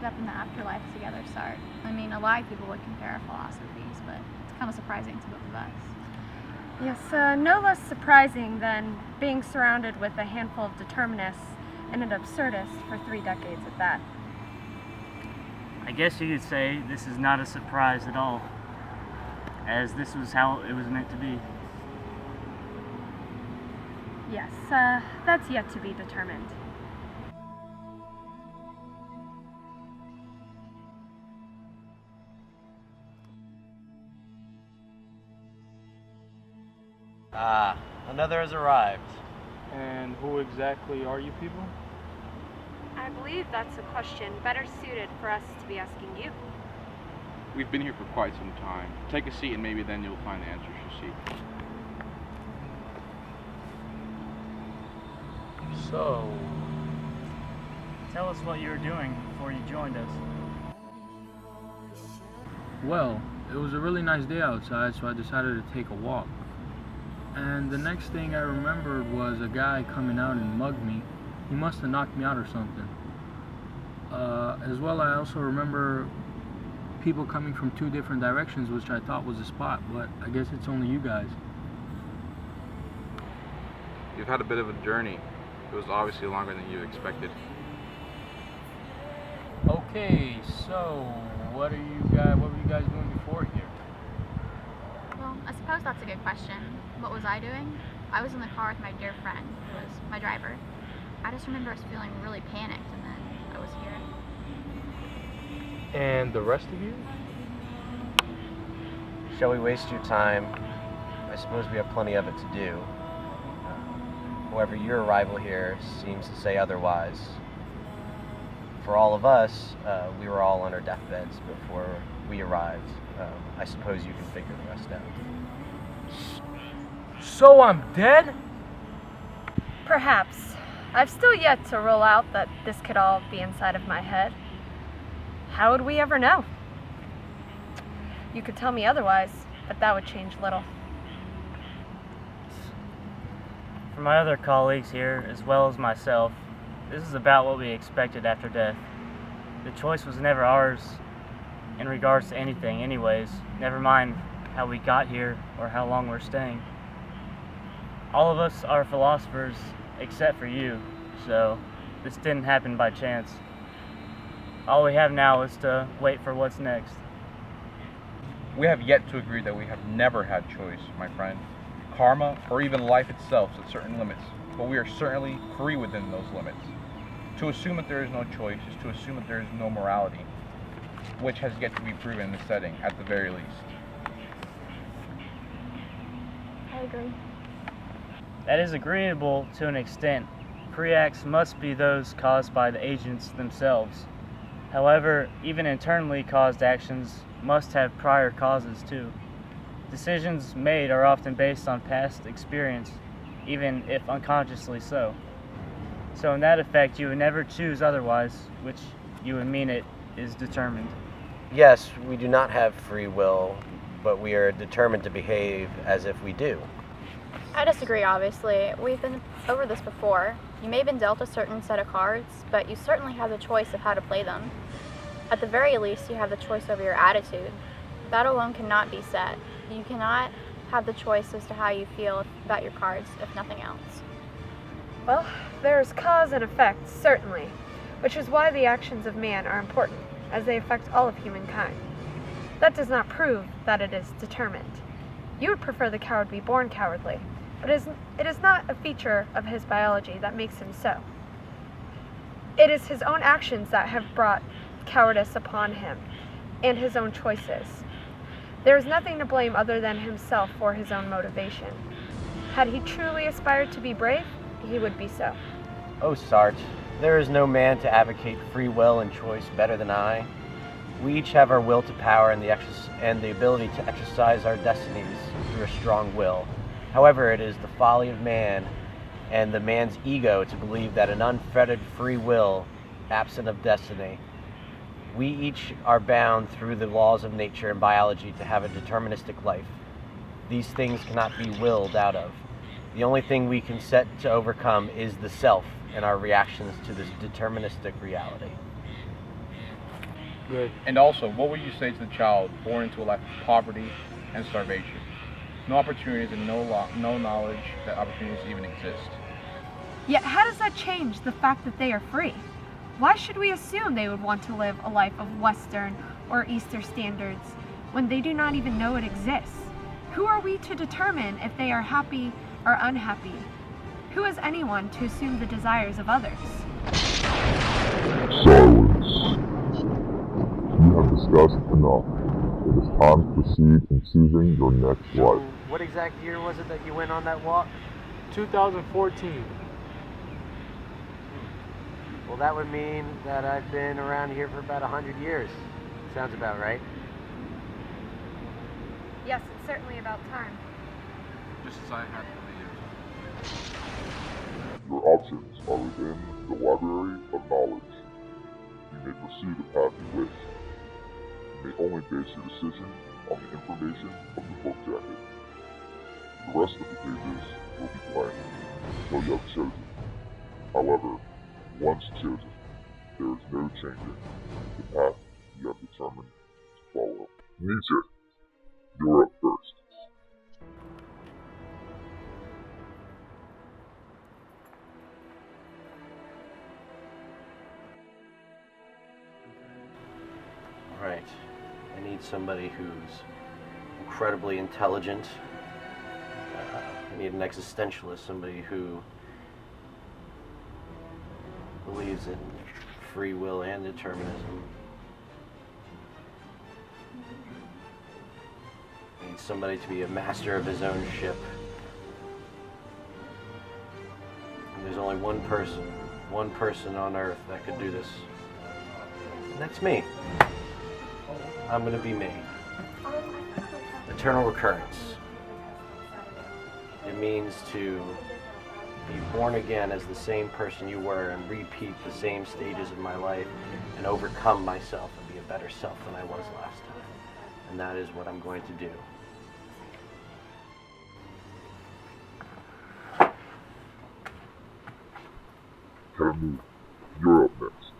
up in the afterlife together start? I mean, a lot of people would compare our philosophies, but it's kind of surprising to both of us. Yes, no less surprising than being surrounded with a handful of determinists and an absurdist for 3 decades at that. I guess you could say this is not a surprise at all, as this was how it was meant to be. Yes, that's yet to be determined. Ah, another has arrived. And who exactly are you people? I believe that's a question better suited for us to be asking you. We've been here for quite some time. Take a seat and maybe then you'll find the answers you seek. So, Tell us what you were doing before you joined us. well, it was a really nice day outside, so I decided to take a walk. And the next thing I remembered was a guy coming out and mugged me. He must have knocked me out or something. As well, I also remember people coming from 2 different directions, which I thought was a spot, but I guess it's only you guys. You've had a bit of a journey. It was obviously longer than you expected. Okay, so what were you guys doing before here? Well, I suppose that's a good question. What was I doing? I was in the car with my dear friend, who was my driver. I just remember us feeling really panicked, and then I was here. And the rest of you? Shall we waste your time? I suppose we have plenty of it to do. However, your arrival here seems to say otherwise. For all of us, we were all on our deathbeds before we arrived. I suppose you can figure the rest out. So I'm dead? Perhaps. I've still yet to rule out that this could all be inside of my head. How would we ever know? You could tell me otherwise, but that would change little. For my other colleagues here, as well as myself, this is about what we expected after death. The choice was never ours in regards to anything anyways, never mind how we got here or how long we're staying. All of us are philosophers except for you, so this didn't happen by chance. All we have now is to wait for what's next. We have yet to agree that we have never had choice, my friend. Karma, or even life itself, is at certain limits, but we are certainly free within those limits. To assume that there is no choice is to assume that there is no morality, which has yet to be proven in this setting, at the very least. I agree. That is agreeable to an extent. Pre-acts must be those caused by the agents themselves. However, even internally caused actions must have prior causes too. Decisions made are often based on past experience, even if unconsciously so. So in that effect, you would never choose otherwise, which you would mean it is determined. Yes, we do not have free will, but we are determined to behave as if we do. I disagree, obviously. We've been over this before. You may have been dealt a certain set of cards, but you certainly have the choice of how to play them. At the very least, you have the choice over your attitude. That alone cannot be set. You cannot have the choice as to how you feel about your cards, if nothing else. Well, there's cause and effect, certainly, which is why the actions of man are important, as they affect all of humankind. That does not prove that it is determined. You would prefer the coward be born cowardly, but it is not a feature of his biology that makes him so. It is his own actions that have brought cowardice upon him, and his own choices. There is nothing to blame other than himself for his own motivation. Had he truly aspired to be brave, he would be so. Oh, Sartre, there is no man to advocate free will and choice better than I. We each have our will to power and the ability to exercise our destinies through a strong will. However, it is the folly of man and the man's ego to believe that an unfettered free will, absent of destiny, we each are bound through the laws of nature and biology to have a deterministic life. These things cannot be willed out of. The only thing we can set to overcome is the self and our reactions to this deterministic reality. Good. And also, what would you say to the child born into a life of poverty and starvation? No opportunities and no knowledge that opportunities even exist. Yet how does that change the fact that they are free? Why should we assume they would want to live a life of Western or Eastern standards when they do not even know it exists? Who are we to determine if they are happy or unhappy? Who is anyone to assume the desires of others? Silence. You have discussed enough. It is time to proceed in choosing your next life. What exact year was it that you went on that walk? 2014. Well, that would mean that I've been around here for about 100 years. Sounds about right. Yes, it's certainly about time. Just as I had believed. Your options are within the library of knowledge. You may pursue the path you wish. You may only base your decision on the information of the book jacket. The rest of the pages will be blank until you have chosen. However, once chosen, there is no changing the path you have determined to follow. Nietzsche, you're up first. Alright. I need somebody who's incredibly intelligent. I need an existentialist, somebody who believes in free will and determinism. I need somebody to be a master of his own ship. And there's only one person on Earth that could do this. And that's me. I'm gonna be me. Eternal recurrence. It means to be born again as the same person you were and repeat the same stages of my life and overcome myself and be a better self than I was last time. And that is what I'm going to do. Camus, you're up next.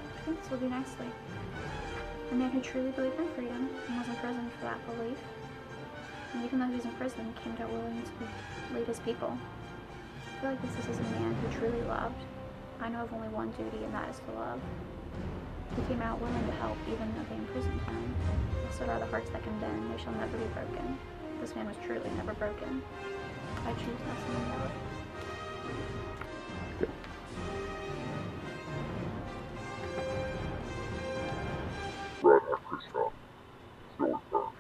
I think this will do nicely. A man who truly believed in freedom and was imprisoned for that belief, and even though he was in prison, came out willing to lead his people. I feel like this is a man who truly loved. I know of only one duty, and that is to love. He came out willing to help, even though they imprisoned him. So are the hearts that can bend, they shall never be broken. This man was truly never broken. I choose that man. Brad and Krishna, it's your turn.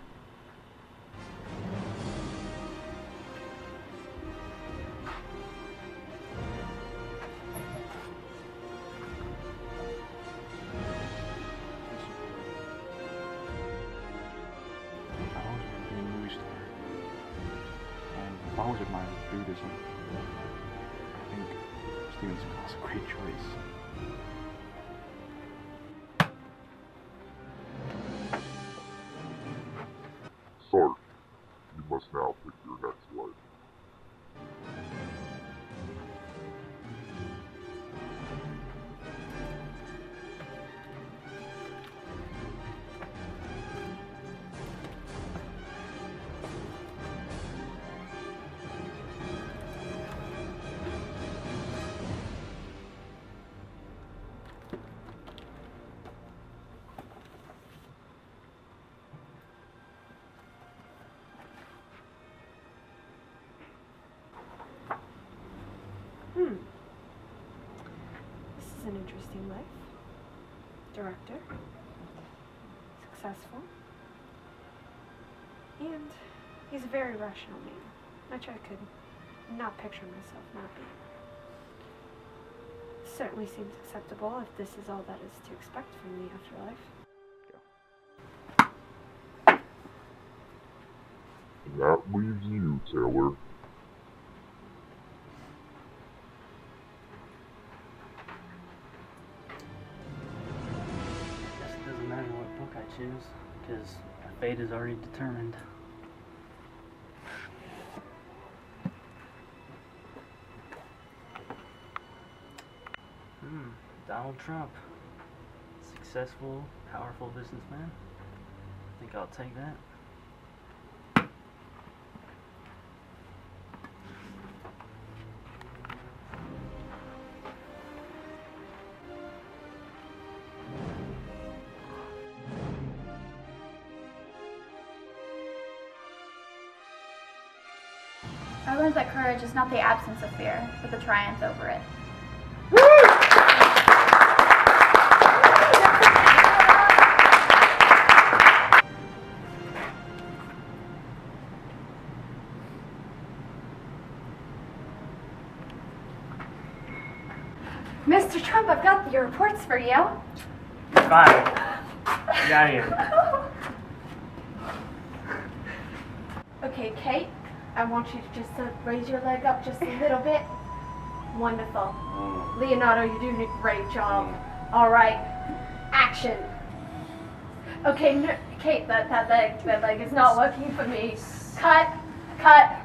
I've always admired Buddhism. I think Steven Seagal's a great choice. Sarge, you must now pick your next life. This is an interesting life. Director. Successful. And he's a very rational man, which I could not picture myself not being. Certainly seems acceptable if this is all that is to expect from the afterlife. And that leaves you, Taylor. Guess it doesn't matter what book I choose, because my fate is already determined. Donald Trump. Successful, powerful businessman. I think I'll take that. I learned that courage is not the absence of fear, but the triumph over it. Mr. Trump, I've got your reports for you. Fine. Get out of here. Okay, Kate, I want you to just raise your leg up just a little bit. Wonderful. Leonardo, you're doing a great job. All right, action. Okay, no, Kate, that leg is not working for me. Cut, cut.